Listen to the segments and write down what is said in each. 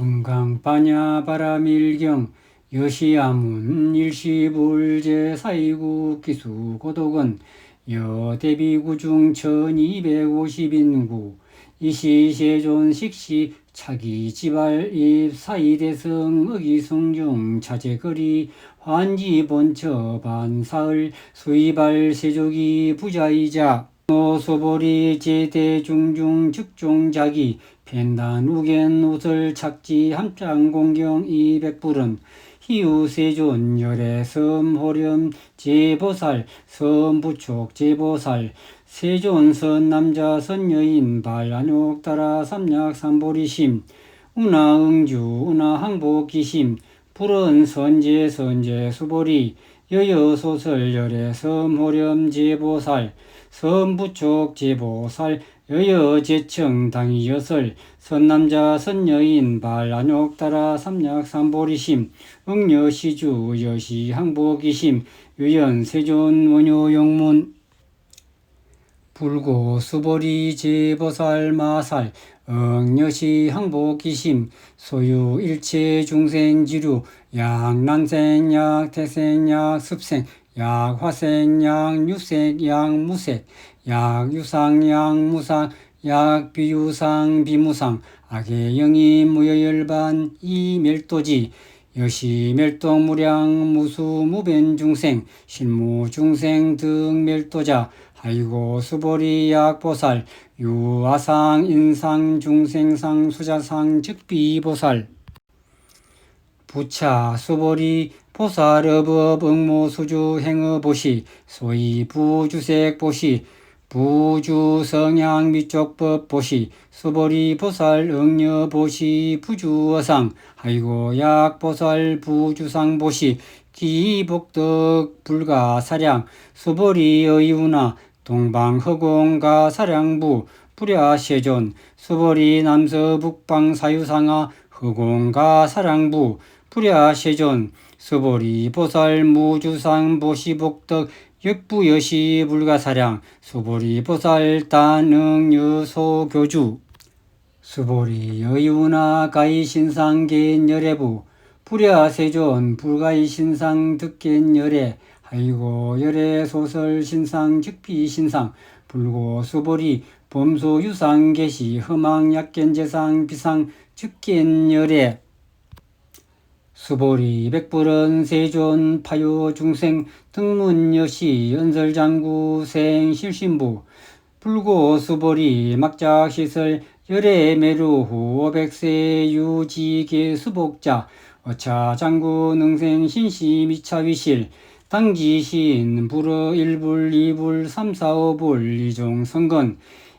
금강빠냐 바라밀경 여시아문 일시불제 사이국 기수 고독은 여대비구중 1250인구 이시세존 식시 차기 지발입 사이대성 의기승중 차제거리 환지본처 반사을 수이발 세족이 부자이자 소보리 제대중중 즉종자기 펜단 우겐 우설 착지 함장 공경 200불은 희우세존 열애 섬호렴 제보살 섬부촉 제보살 세존 선남자 선여인 발안욕 따라 삼약 삼보리심 운하응주 운하항복기심 불은 선제 수보리 여여소설 열애 섬호렴 제보살 섬부촉 제보살 여여제청 당이여설 선남자 선여인 발안욕 따라 삼약 삼보리심 응여시주 여시항복이심 유연 세존 원효용문 불고 수보리 제보살 마살 응여시 항복기심 소유 일체 중생 지류 약난생 약태생 약습생 약화생 약유색 약무색 약유상 약무상 약비유상 비무상 악의 영이 무여열반 이멸도지 여시멸동무량 무수무변중생 실무중생 등 멸도자 하이고 수보리 약보살 유아상 인상 중생상 수자상 즉비보살 부차 수보리 보살업업 응모수주 행어보시 소위 부주색 보시 부주성향 미쪽법 보시 수보리 보살 응여보시 부주어상 하이고 약보살 부주상 보시 기복덕 불가사량 수보리 의우나 동방허공가 사량부 불야세존 수보리 남서북방 사유상하 허공가 사량부 불야세존 수보리 보살 무주상 보시복덕 역부여시 불가사량 수보리 보살 단응 여소교주 수보리 여유나 가이신상 겐열애부 불야세존 불가이신상 득겐열애 하이고 열애소설 신상 즉비신상 불고 수보리 범소유상 계시 흠왕약견재상 비상 즉겐열애 수보리 백불은 세존 파요 중생 등문여시 연설장구 생실신부 불고 수보리 막작시설 열애매루 후 500세 유지계 수복자 어차장구 능생 신시 미차위실 당지신 불어 1불 2불 3, 4, 5불 이종성건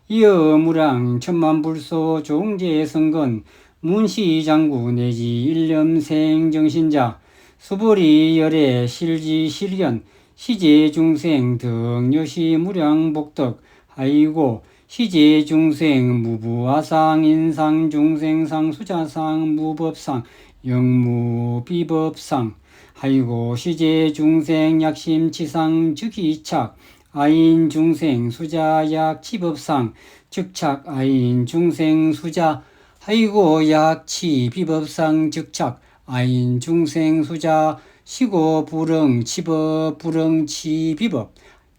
이어무량 천만불소 종제성건 문시장구 내지 일념생정신자 수보리 열애 실지실견 시제중생 등 여시무량복덕 하이고 시제중생 무부아상 인상중생상 수자상 무법상 영무비법상 하이고 시제중생 약심치상 즉이착 아인중생 수자약 치법상 즉착 아인중생 수자 하이고 약치 비법상 즉착 아인 중생 수자 시고 불응 치법 불응 치비법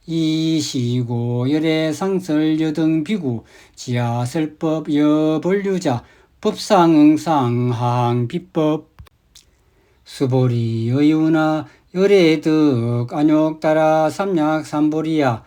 이시고 열애 상설 여등 비구 지하설법 여벌류자 법상 응상 항비법 수보리 여유나 열애득 안욕 따라 삼약 삼보리야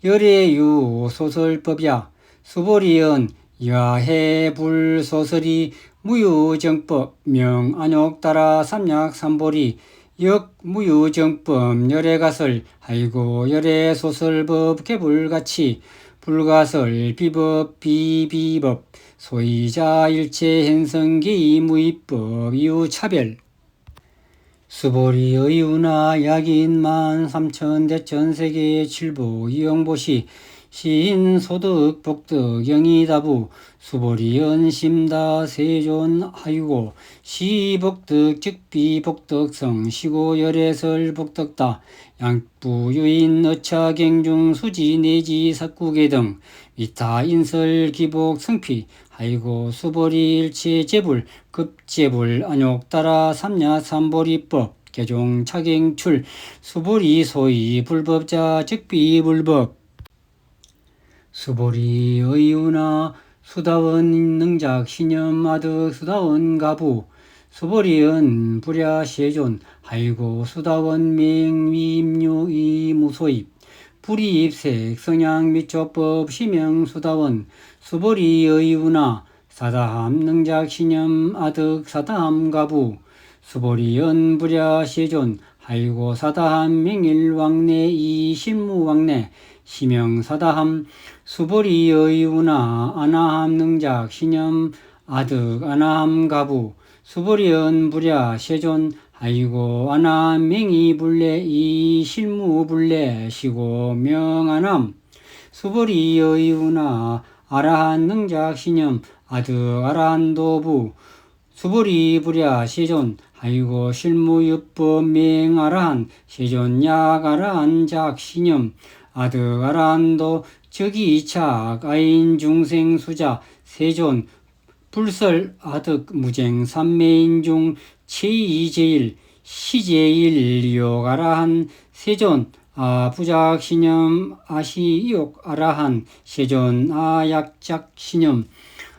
열애유 소설법이야 수보리연 야해불 소설이 무유정법 명안욕 따라 삼약 삼보리 역 무유정법 열애가설 하이고 열애소설법 개불가치 불가설 비법 비비법 소이자 일체 hen성기 무이법 이유차별 수보리 의우나 약인만 삼천 대천 세계 칠보 이영보시 시인 소득 복덕 영이다부 수보리 연심다 세존 하이고 시복덕 즉비복덕성 시고 열애설 복덕다 양부 유인 어차갱중 수지 내지 사구계 등 위타 인설 기복 성피 하이고 수보리 일체 재불 급재불 안욕 따라 삼야 삼보리법 개종 차갱출 수보리 소위 불법자 즉비불법 수보리 의우나 수다원 능작 신념 아득 수다원 가부 수보리은 불야 세존 하이고 수다원 맹위임류 이무소입 불이입색 성향 미초법 시명 수다원 수보리 의우나 사다함 능작 신념 아득 사다함 가부 수보리은 불야 세존 하이고 사다함 맹일 왕래 이 실무 왕래 시명 사다함 수보리 의우나 아나함 능작 신념 아득 아나함 가부 수보리은 불야 세존 하이고 아나함 맹이 불래 이 실무 불래 시고 명아남 수보리 의우나 아라한 능작 신념 아득 아라한 도부 수보리 불야 세존 하이고 실무유법 맹아라한 세존약 아라한 작 신념 아득 아라한도 적이착 아인 중생 수자 세존 불설 아득 무쟁 삼매인중 최이제일 시제일 욕 아라한 세존 부작 신념 아시욕 아라한 세존 약작 신념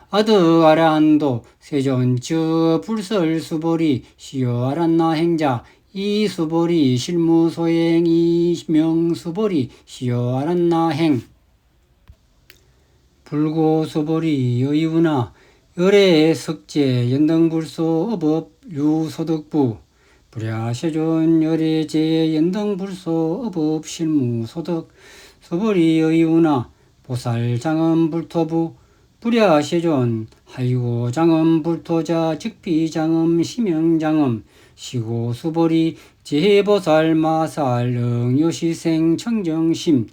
아득 아라한도 세존 저 불설 수보리 시요 아란나 행자 이 수보리 실무 소행 이명 수보리 시요 아란나 행 불고 수보리 의우나 열애 석재 연등불소 어법 유소득부 불야 세존 열애 제 연등불소 어법 실무 소득 수보리 의우나 보살 장엄 불토부 불야 세존 하이고 장엄 불토자 즉비 장엄 시명 장엄 시고 수보리 제보살 마살 응요시생 청정심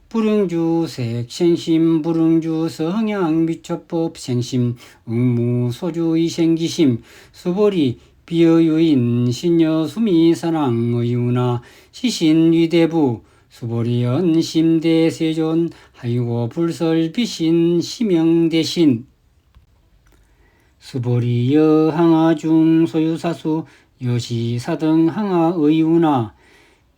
불응주색 생심 불응주 성향 미초법 생심 응무 소주 이생기심 수보리 비어유인 신여 수미사랑 의우나 시신 위대부 수보리 언심대 세존 하이고 불설 비신 시명 대신 수보리 여항아 중 소유사수 여시사등 항아 의우나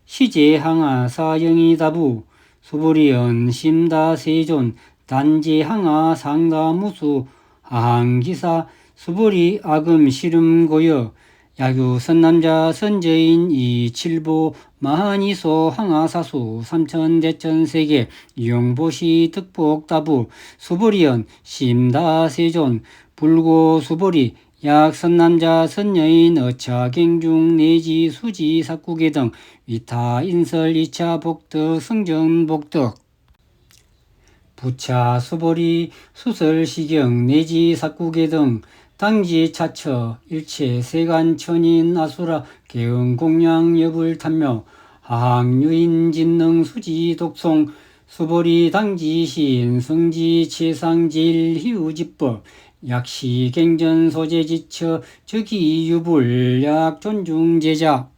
시제항아 사영이다부 수보리언 심다 세존 단지 항아 상가 무수 하항기사 수보리 아금 시름 고여 야규 선남자 선저인 이칠보 마하니소 항아사수 삼천대천세계 이용보시 득복다부 수보리언 심다 세존 불고 수보리 약 선남자 선여인 어차갱중 내지 수지 사구계 등 위타 인설 이차 복덕 성전 복덕 부차 수보리 수설 시경 내지 사구계 등 당지 차처 일체 세간 천인 아수라 개응 공양 여불 탐묘 하항 유인 진능 수지 독송 수보리 당지 시인 성지 최상질 희우지법 약시 갱전 소재 지처 즉이 유불 약 존중 제자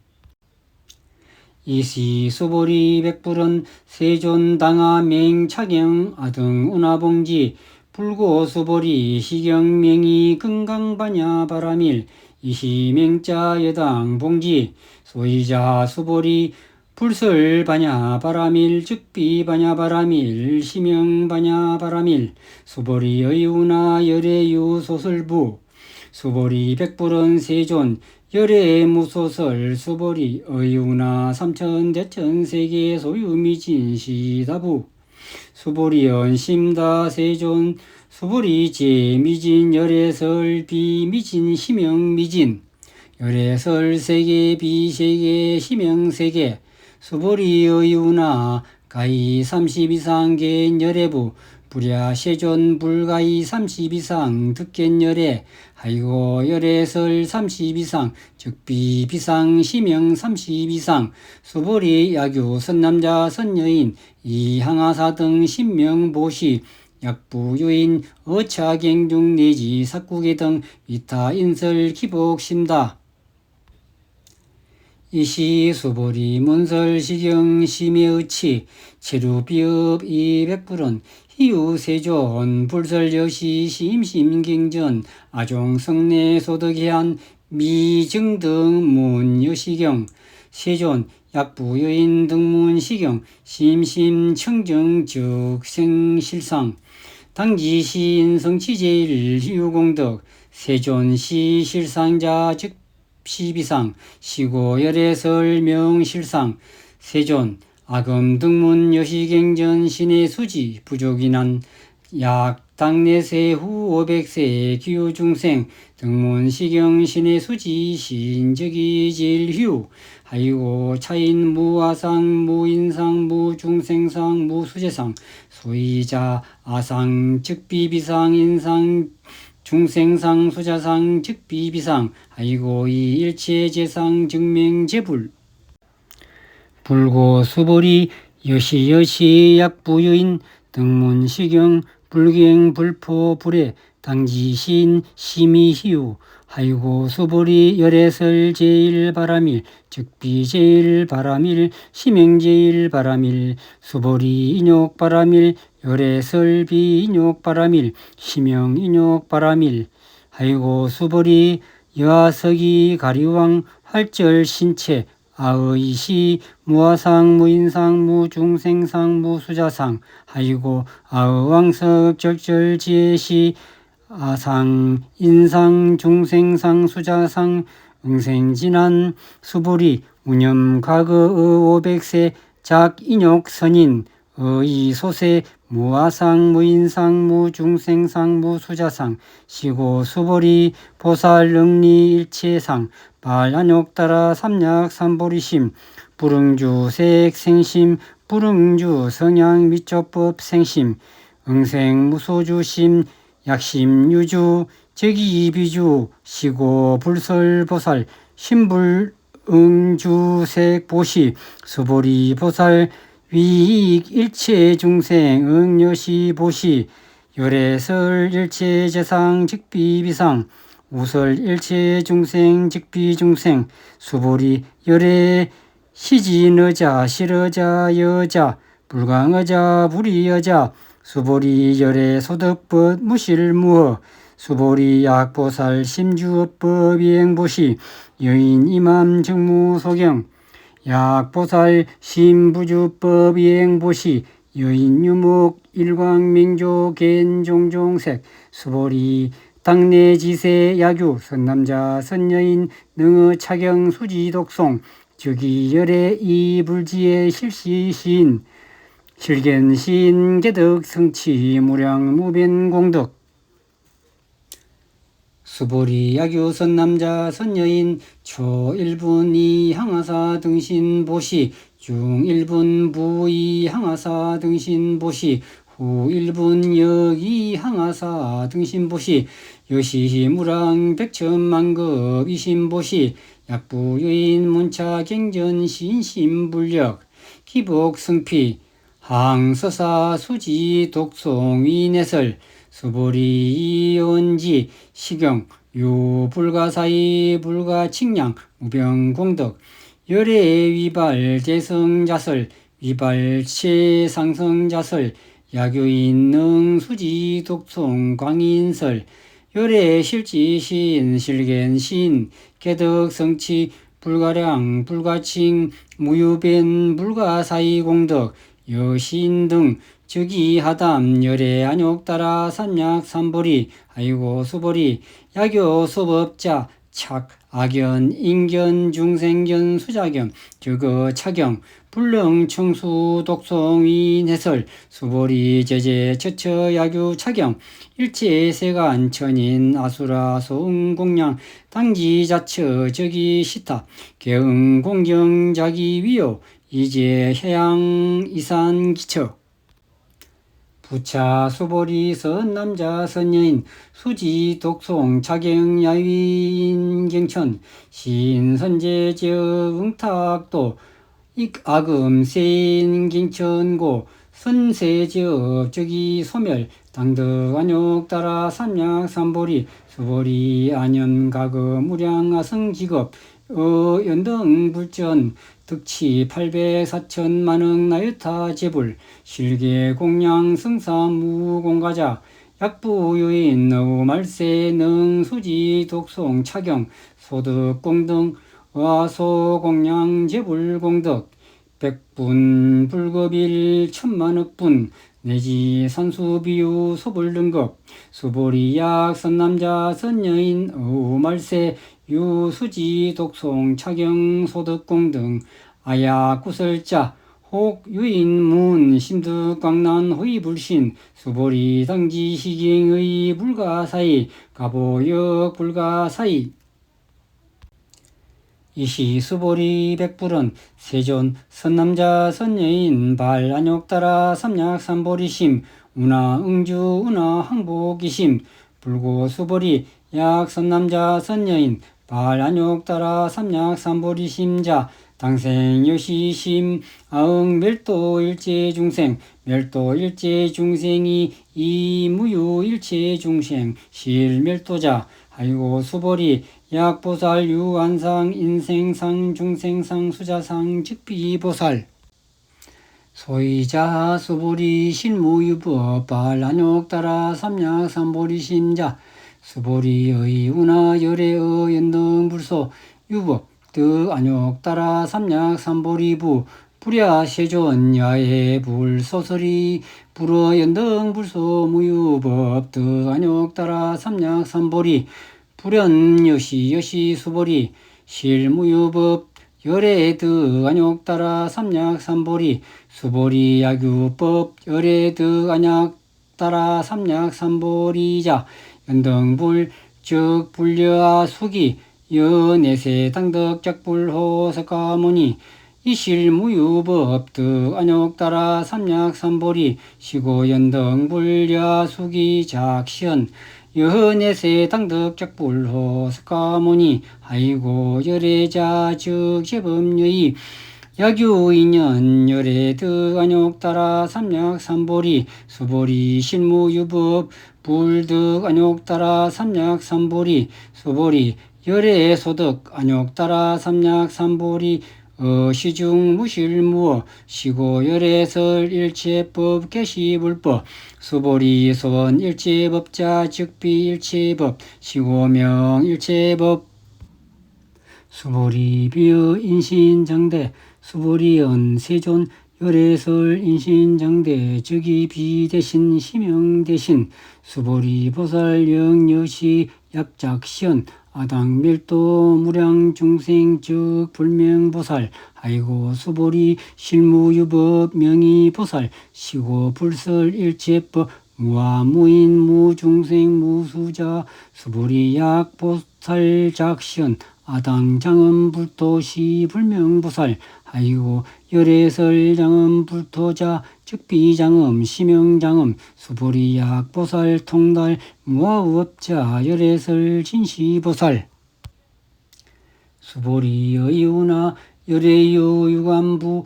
이시 수보리 백불은 세존 당하 맹 차경 아등 운하봉지 불고 수보리 시경 맹이 금강반야 바라밀 이시 맹자 여당 봉지 소이자 수보리 불설 바냐 바라밀 즉비 바냐 바라밀 시명 바냐 바라밀 수보리 의우나 열애유 소설부 수보리 백불은 세존 열애 무소설 수보리 의우나 삼천대천세계 소유미진 시다부 수보리 언심다 세존 수보리 제미진 열애설 비미진 시명미진 열애설 세계 비세계 시명세계 수보리 의우나 가히 30 이상 겐 열애부 불야 세존 불가히 30 이상 득겐 열애 하이고 열애설 30 이상 즉비 비상 시명 30 이상 수보리 야규 선남자 선여인 이항아사 등 신명보시 약부 유인 어차갱중 내지 사구계 등 위타 인설 기복 심다 이시 수보리 문설시경 심해의치 체류비읍 이백불은 희우세존 불설여시 심심경전 아종성내 소득해한 미증등 문여시경 세존 약부여인 등문시경 심심청정 즉생실상 당지시인 성취제일 희우공덕 세존시 실상자 즉 시비상 시고열애설 명실상 세존 아금 등문 여시갱전 신의 수지 부족이난 약 당내세 후 500세 기후중생 등문 시경 신의 수지 신적이 질휴 하이고 차인 무아상 무인상 무중생상 무수제상 소이자 아상 즉비비상 인상 중생상 수자상 즉비비상 아이고 이 일체제상 증명제불 불고 수보리 여시여시 약부여인 등문시경 불경 불포 불에 당지신 심의희우 하이고 수보리 열애설 제일바람일 즉비제일바람일 심행제일바람일 수보리 인욕바람일 열애설비 인욕바람일 심형인욕바람일 하이고 수보리 여하석이 가리왕 활절신체 아의시 무아상 무인상 무중생상 무수자상 하이고 아의왕석 적절지혜시 아상 인상 중생상 수자상 응생진한 수보리 운염과거의 500세 작인욕선인 의소세 무아상 무인상 무중생상 무수자상 시고 수보리 보살응리 일체상 발안욕따라 삼약삼보리심 불응주 색생심 불응주 성향 미조법 생심 응생 무소주심 약심 유주 제기비주 시고 불설보살 신불응주색 보시 수보리 보살 위익 일체 중생 응여시 보시 열애설 일체 재상 직비비상 우설 일체 중생 직비중생 수보리 열애 시진여자 실여자 여자 불강여자 불이여자 수보리 열애 소득법 무실무허 수보리 약보살 심주업법 이행보시 여인 이맘 정무소경 약보살 신부주법 이행보시 여인 유목 일광명조 겐종종색 수보리 당내지세 야규 선남자 선여인 능의 차경 수지독송 즉이열애 이불지의 실시시인 실견시인 개덕 성취 무량 무변공덕 수보리 야규 선남자 선여인 초 1분 이항하사 등신 보시 중 1분 부이 항하사 등신 보시 후 1분 역이 항하사 등신 보시 여시 무랑 백천만급 이신 보시 약부 여인 문차 갱전 신심불력 기복 승피 항서사 수지 독송 위내설 수보리 이원지 시경 유불가사이 불가칭량 무병공덕 열애 위발 대성자설 위발체 상성자설 야교인 능수지 독송 광인설 열애 실지신 실견신 개덕성치 불가량 불가칭 무유변 불가사이공덕 여신 등 즉이하담 열애 안욕따라 삼약삼보리 아이고 수보리 야교 수법자 착 악견 인견 중생견 수자견 적어 차경 불능 청수 독송 위인해설 수보리 제제 처처 야규 차경 일체 세간 천인 아수라 소응공양 당지 자처 적이 시타 개응 공경 자기 위요 이제 해양 이산 기처 부차 수보리 선남자 선여인 수지 독송 차경 야위인 경천 신 선제 지역 응탁도 악음 세인 경천고 선세 지역 적이 소멸 당덕 안욕 따라 삼약 삼보리 수보리 안연 가거 무량 아성 직업 연등불전 득치 800사천 만흥 나유타 제불 실계 공양 승사 무공가자 약부유인 너우말세 능수지 독송 차경 소득공등 와소공양 제불공덕 백분 불급일 천만억분 내지 산수비유 소불등급 수보리약 선남자 선여인 어우말세 유수지 독송 차경 소득공등 아야 구설자 혹 유인문 심득광난 호위불신 수보리 당지 시경의 불가사의 가보역 불가사의 이시 수보리 백불은 세존 선남자 선여인 발안욕 따라 삼약 삼보리심 운하 응주 운하 항복이심 불고 수보리 약 선남자 선여인 발안욕 따라 삼약 삼보리심자 당생 여시심 아응 멸도 일체 중생 멸도 일체 중생이 이무유 일체 중생 실멸도자 아이고 수보리 약보살 유한상 인생상 중생상 수자상 즉비보살 소이자 수보리 실무유법 발안욕 따라 삼약 삼보리심자 수보리의 운하 열애의 연등불소 유법 득안욕 따라 삼약 삼보리부 불야 세존 야해 불소설이 불어 연등불소 무유법 득안욕 따라 삼약 삼보리 불연 여시 수보리 실무유법 열애 득안욕 따라 삼약 삼보리 수보리 야규법 열애 득안약 따라 삼약 삼보리자 연등불 즉 불려아 수기 연애세 당덕작불호 석가모니 이실무유법 득안욕 따라 삼약 삼보리 시고연등불야 수기 작시연 연애세 당덕작불호 석가모니 아이고 열애자 즉 제법여의 야규인연 열애 득안욕 따라 삼약 삼보리 수보리 실무유법 불득안욕 따라 삼약 삼보리 수보리 열애 소득 안욕 따라 삼약 삼보리 시중 무실무어 시고 열애설 일체법 개시불법 수보리 소원 일체법자 즉비 일체법 시고명 일체법 수보리 비어 인신장대 수보리연 세존 열애설 인신장대 즉이 비대신 시명대신 수보리 보살 영여시 약작시연 아당 밀도 무량 중생 즉 불명보살 아이고 수보리 실무유법 명의보살 시고 불설 일체법 무아무인 무중생 무수자 수보리 약보살 작시연 아당 장엄 불토시 불명보살 아이고 열애설 장엄 불토자 즉비장엄 시명장엄 수보리 약보살 통달 무아우업자 열애설 진시보살 수보리의 운하 열애유 유관부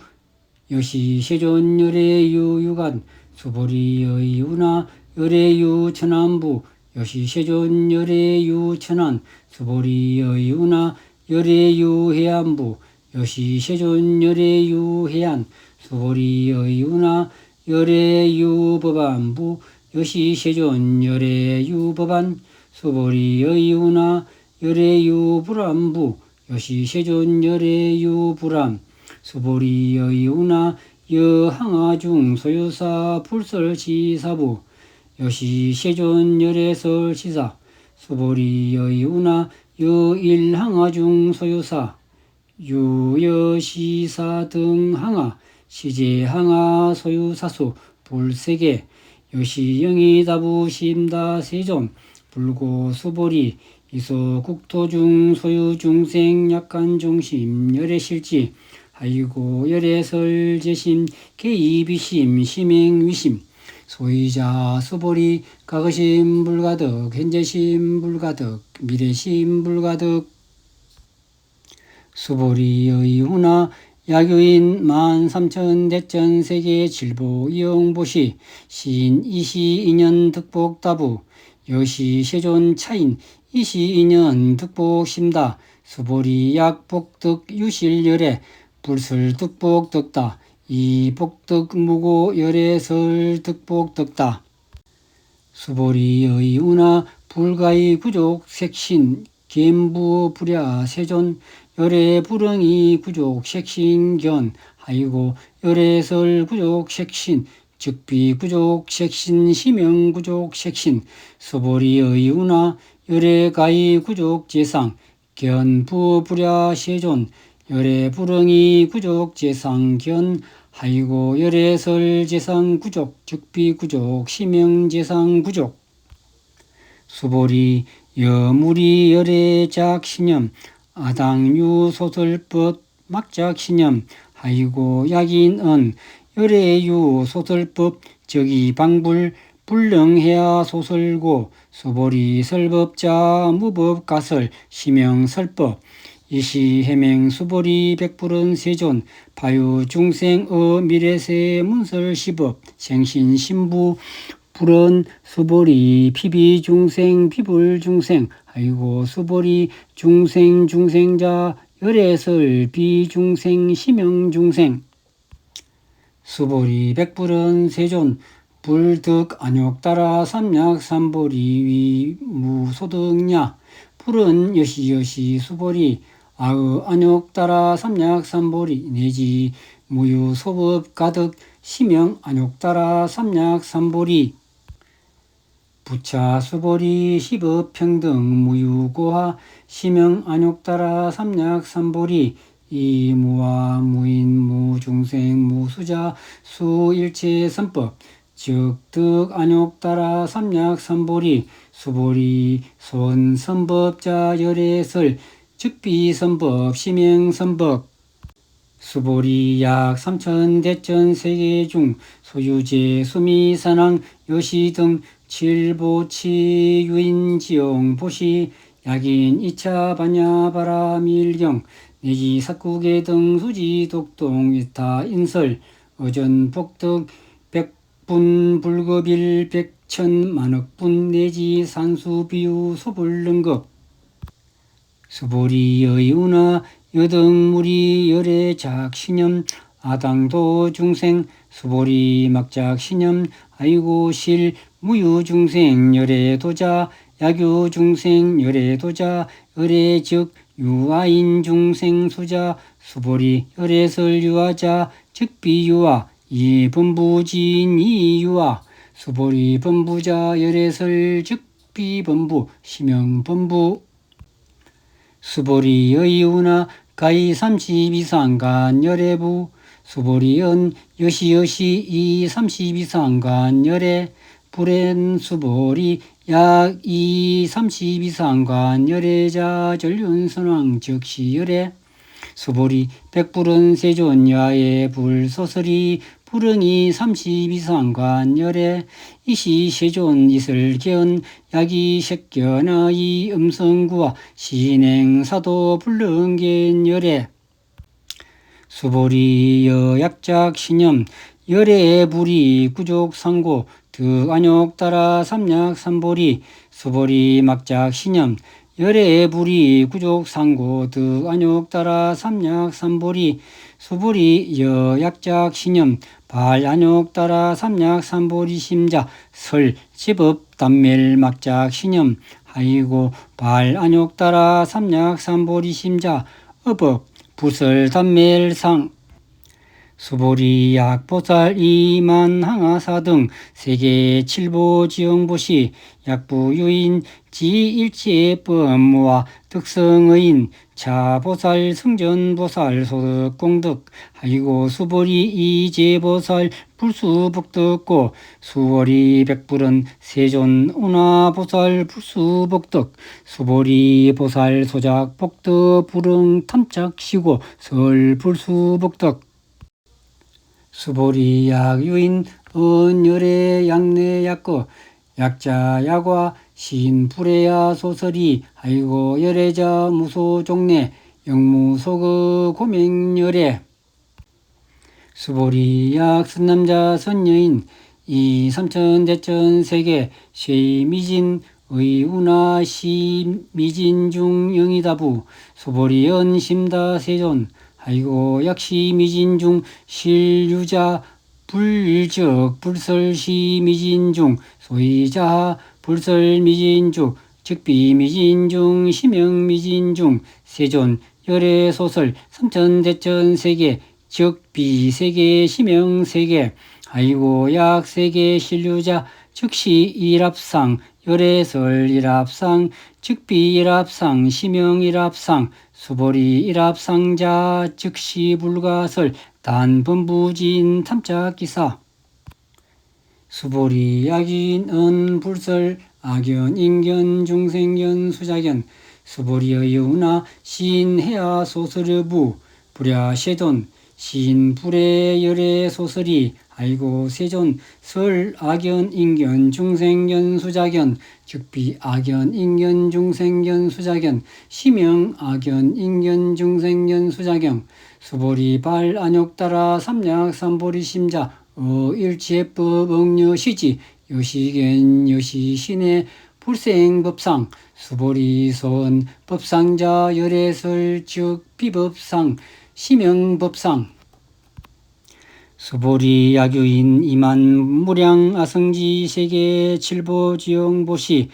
여시세존 열애유 유관 수보리의 운하 열애유 천안부 여시세존 열애유 천안 수보리의 운하 열애유 해안부 여시세존 열애유 해안 수보리의 운하 열애유 법안부 여시세존 열애유 법안 수보리의 운하 열애유 불안부 여시세존 열애유 불안 수보리의 운하 여항아중 소유사 불설지사부 여시세존 열애설 지사 수보리의 운하 여일항아중 소유사 유여시사 등 항아 시제항아 소유사수 불세계 여시영이다부 심다 세존 불고 수보리 이소 국토중 소유중생 약간중심 열애실지 아이고 열애설 제심 개이비심 심행위심 소이자 수보리 가거심 불가득 현재심 불가득 미래심 불가득 수보리의 운하 야교인 13,000 대전 세계 질보 이영보시 시인 이시 인연 득복다부 여시 세존 차인 이시인연 득복심다 수보리 약복득 유실열애 불설득복득다 이복득 무고 열애설 득복득다 수보리의 운하 불가의 구족 색신 겜부 불야 세존 열애 불응이 구족 색신견 하이고 열애설 구족 색신 즉비 구족 색신 시명 구족 색신 수보리의 운하 열애가의 구족 제상 견부 불야 세존 열애 불응이 구족 제상 견 하이고 열애설 제상 구족 즉비 구족 시명 제상 구족 수보리 여무리 열애작 신념 아당유 소설법 막작 신념 하이고 약인은 열애유 소설법 적이 방불 불능해야 소설고 수보리 설법자 무법 가설 시명설법 이시해맹 수보리 백불은 세존 파유 중생의 미래세 문설 시법 생신 신부 불은 수보리 피비 중생 피불 중생 아이고 수보리 중생 중생자 열애설 비중생 시명 중생 수보리 백불은 세존 불득 안욕 따라 삼약 삼보리 위무소득냐 불은 여시여시 수보리 아의 안욕 따라 삼약 삼보리 내지 무유 소법 가득 시명 안욕 따라 삼약 삼보리 부차 수보리 시법 평등 무유고하 시명 안욕 따라 삼약 삼보리 이무와 무인 무중생 무수자 수일체 선법 즉득 안욕 따라 삼약 삼보리 수보리 손선법자 열애설 즉비선법 시명선법 수보리 약 삼천대천 세계 중 소유제 수미산왕 여시 등 칠보치 유인지용 보시 약인 이차 반야바라 밀경 내지 사쿠계 등 수지 독동 이타 인설 어전 복덕 백분 불급일 백천 만억분 내지 산수 비유 소불능급 수보리의 운하 여등무리 열애작 신념 아당도 중생 수보리 막작 신념 아이고 실 무유중생 열애도자 야규중생 열애도자 열애즉 유아인 중생 수자 수보리 열애설 유아자 즉비유아 이범부진 이유아 수보리 범부자 열애설 즉비범부 시명범부 수보리의 운하 가히 32상간 열애부 수보리은 여시여시 이 32상간 열애 불엔 수보리 약 이 32상간 열애자 전륜선왕 즉시 열애 수보리 백불은 세존 야의 불소설이 불응이 32상간 열애 이시 세존 이슬견 약이 색견아 이 음성구와 신행사도 불능견 열애 수보리 여약작 신념 열애의 불이 구족 상고 득안욕 따라 삼약 삼보리 수보리 막작 신념 열애의 불이 구족 상고 득안욕 따라 삼약 삼보리 수보리 여약작 신념 발안욕 따라 삼약 삼보리 심자 설 제법 단멜 막작 신념 하이고 발안욕 따라 삼약 삼보리 심자 어법 부설 단멜상 수보리 약보살 이만 항아사 등 세계 칠보 지영보시 약부유인 지일체법무와 득성의인 차보살 승전보살 소득공덕 하이고 수보리 이제보살 불수복덕고 수보리 백불은 세존 운하보살 불수복덕 수보리 보살 소작복덕 불응 탐착시고 설 불수복덕 수보리 약유인 은열애 약내 약거 약자 약과 신불애야 소설이 아이고 열애자 무소종내 영무소그 고맹열애 수보리 약 선남자 선여인 이 삼천대천 세계 쇠미진 의운하시 미진중 영이다부 소보리연 심다세존 아이고 약시 미진중 실유자 불적 불설시 미진중 소이자 불설 미진중 즉비 미진중 심영 미진중 세존 열애 소설 삼천대천 세계 즉비 세계 심영 세계 아이고 약 세계 실유자 즉시 일합상 열애설 일합상 즉비 일합상 심영 일합상 수보리 일합상자 즉시 불가설 단범부진 탐짝기사 수보리 약인은 불설 악연 인견 중생견 수자견 수보리의 여우나 신해야 소설여부 불야세존 신불의 열애 소설이 아이고 세존 설 악연 인견 중생견 수자견 즉비 악연 인견 중생견 수자견 심영 악연 인견 중생견 수자견 수보리 발 안욕따라 삼약 삼보리 심자 일체법 억녀시지 여시견 여시신의 불생법상 수보리 선 법상자 열애설 즉 비법상 심영법상 수보리 야교인 이만 무량 아성지 세계 칠보 지영보시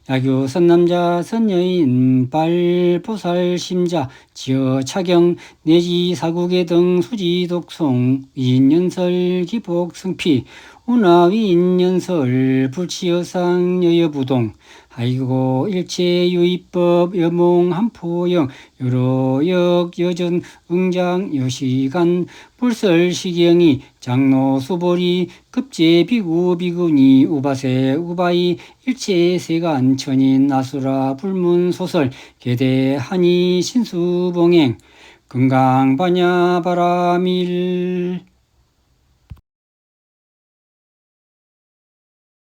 야교 선남자 선여인 발보살 심자 지어 차경 내지 사국의 등 수지 독송 위인연설 기복 승피 운하 위인연설 불치여상 여여부동 아이고 일체 유의법 여몽 한포영 여로역 여전 응장 여시간 불설 시경이 장로 수보리 급제 비구 비구니 우바세 우바이 일체 세간 천인 아수라 불문 소설 계대 한이 신수봉행 건강 반야 바라밀